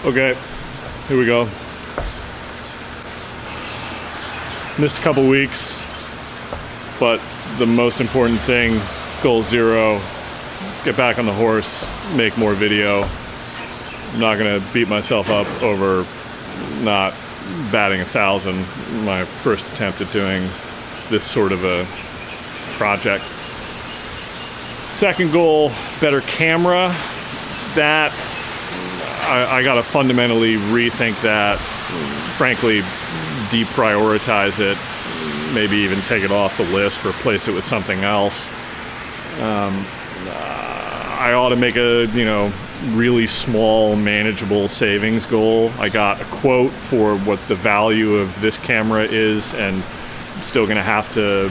Okay, here we go. Missed a couple weeks, but the most important thing, goal 0, get back on the horse, make more video. I'm not gonna beat myself up over not batting 1,000, my first attempt at doing this sort of a project. Second goal, better camera. That I gotta fundamentally rethink that, frankly deprioritize it, maybe even take it off the list, replace it with something else. I ought to make a really small manageable savings goal. I got a quote for what the value of this camera is, and I'm still gonna have to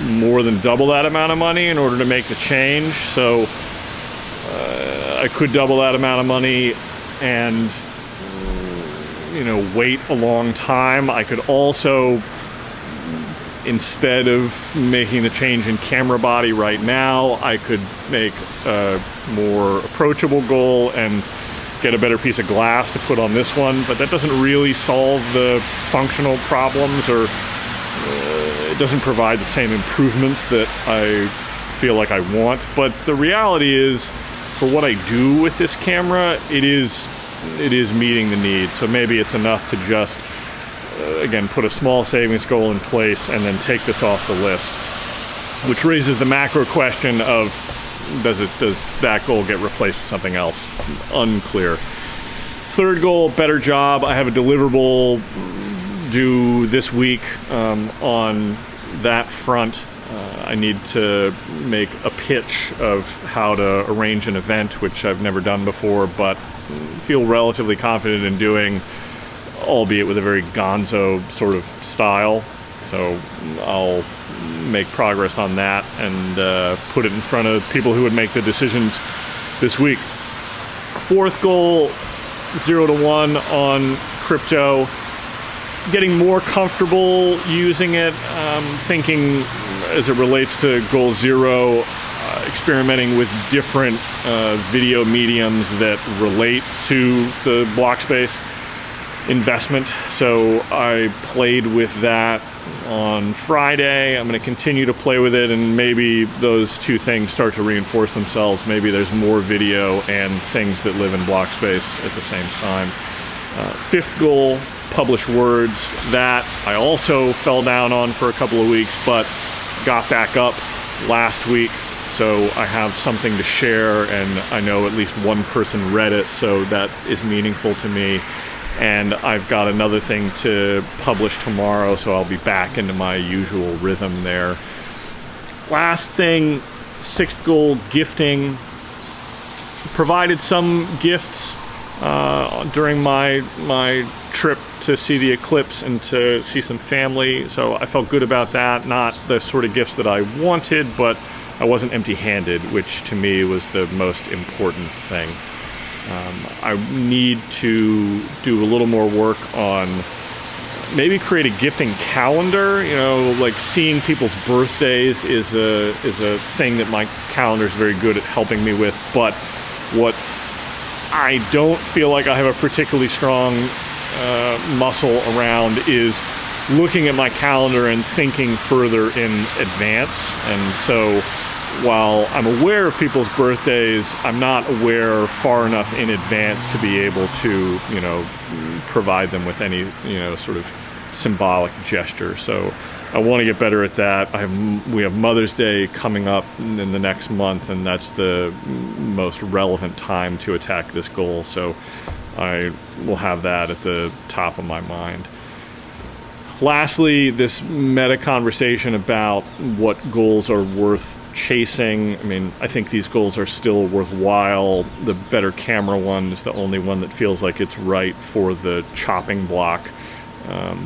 more than double that amount of money in order to make the change. So I could double that amount of money and wait a long time. I could also, instead of making the change in camera body right now, I could make a more approachable goal and get a better piece of glass to put on this one, but that doesn't really solve the functional problems, or it doesn't provide the same improvements that I feel like I want. But the reality is, for what I do with this camera, it is meeting the need. So maybe it's enough to just again put a small savings goal in place and then take this off the list, which raises the macro question of does that goal get replaced with something else? Unclear. Third goal, better job. I have a deliverable due this week on that front. I need to make a pitch of how to arrange an event, which I've never done before, but feel relatively confident in doing, albeit with a very gonzo sort of style. So I'll make progress on that and put it in front of people who would make the decisions this week. Fourth goal, 0 to 1 on crypto. Getting more comfortable using it, thinking as it relates to goal 0, experimenting with different video mediums that relate to the Blockspace investment. So I played with that on Friday. I'm going to continue to play with it, and maybe those two things start to reinforce themselves. Maybe there's more video and things that live in Blockspace at the same time. Fifth goal, publish words. That I also fell down on for a couple of weeks, but got back up last week. So I have something to share, and I know at least one person read it, so that is meaningful to me. And I've got another thing to publish tomorrow, so I'll be back into my usual rhythm there. Last thing, sixth goal, gifting. Provided some gifts during my trip to see the eclipse and to see some family, so I felt good about that. Not the sort of gifts that I wanted, but I wasn't empty-handed, which to me was the most important thing. I need to do a little more work on maybe create a gifting calendar. Like seeing people's birthdays is a thing that my calendar is very good at helping me with, but what I don't feel like I have a particularly strong muscle around is looking at my calendar and thinking further in advance. And so while I'm aware of people's birthdays, I'm not aware far enough in advance to be able to, provide them with any, sort of symbolic gesture. So I want to get better at that. We have Mother's Day coming up in the next month, and that's the most relevant time to attack this goal. So I will have that at the top of my mind. Lastly, this meta conversation about what goals are worth chasing. I mean, I think these goals are still worthwhile. The better camera one is the only one that feels like it's right for the chopping block.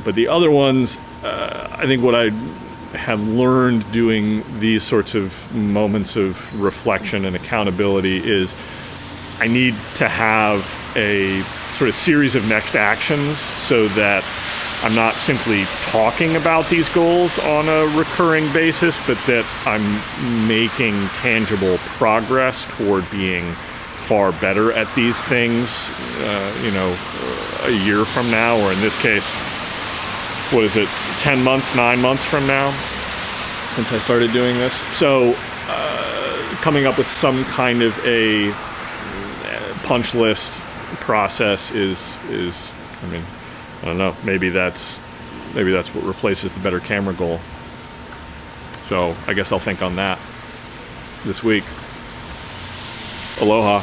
But the other ones, I think what I have learned doing these sorts of moments of reflection and accountability is I need to have a sort of series of next actions so that I'm not simply talking about these goals on a recurring basis, but that I'm making tangible progress toward being far better at these things, a year from now, or in this case, what is it, 10 months, 9 months from now, since I started doing this. So coming up with some kind of a punch list process is I mean, I don't know, maybe that's what replaces the better camera goal. So I guess I'll think on that this week. Aloha.